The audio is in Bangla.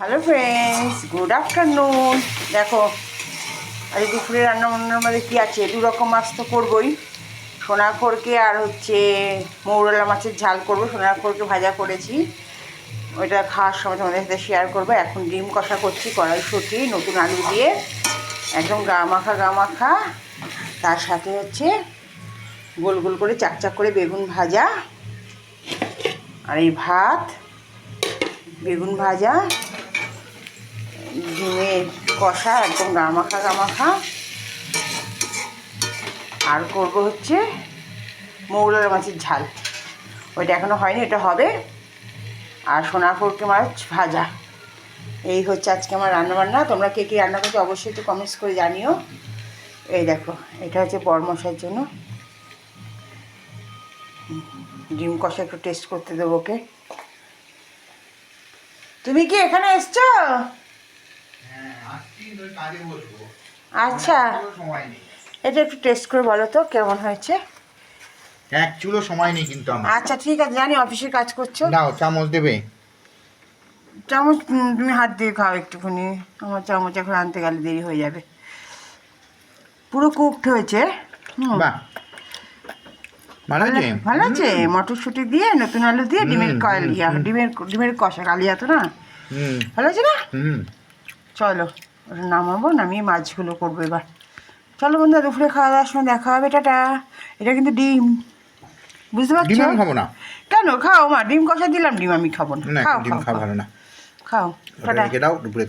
Hello friends, good afternoon. দেখো আজ দুপুরে রান্নাবান্নার মধ্যে কী আছে, দু রকম মাছ তো করবোই। সোনাখোরকে আর হচ্ছে মৌরলা মাছের ঝাল করবো। সোনাখোরকে ভাজা করেছি, ওইটা খাওয়ার সময় তোমাদের সাথে শেয়ার করবো। এখন ডিম কষা করছি, কড়াইশুঁটি নতুন আলু দিয়ে একদম গা মাখা। তার সাথে হচ্ছে গোল গোল করে চাকচাক করে বেগুন ভাজা, আর এই ভাত, বেগুন ভাজা, ডিমের কষা একদম গা মাখা। আর করব হচ্ছে মৌরলা মাছের ঝাল, ওইটা এখনও হয়নি, এটা হবে। আর সোনাখোরকে মাছ ভাজা। এই হচ্ছে আজকে আমার রান্নাবান্না। তোমরা কে কী রান্না করছো অবশ্যই একটু কমেন্টস করে জানিও। এই দেখো, এটা হচ্ছে বড়মশাইয়ের জন্য ডিম কষা, একটু টেস্ট করতে দেবো ওকে। তুমি কি এখানে এসছো? আচ্ছা, এটা একটু টেস্ট করে বলো তো কেমন হয়েছে। এক চুলো সময় নেই কিন্তু আমার। আচ্ছা ঠিক আছে, জানি অফিসের কাজ করছো। দাও চামচ দেবে। চামচ তুমি হাত দিয়ে খাও একটুখানি, আমার চামচ এখন আনতে গেলে দেরি হয়ে যাবে। পুরো কুকড হয়েছে। বাহ, ভালো আছে। ভালো আছে, মটরশুঁটি দিয়ে নতুন আলু দিয়ে ডিমের ডিমের কষা কালিয়া তো না, ভালো আছে না? চলো ওটা নামাবো, নামিয়ে মাছগুলো করবো এবার। চলো বন্ধুরা, দুপুরে খাওয়া দাওয়ার সময় দেখা হবে, টাটা। এটা কিন্তু ডিম, বুঝতে ডিম পারছো? আমি খাবো না। কেন? খাও মা, ডিম কষা দিলাম, ডিম আমি খাবো না। না, খাও ডিম খাও খাওয়া ভালো না। খাও, টাটা। রেখে দাও, দুপুরে খাবো।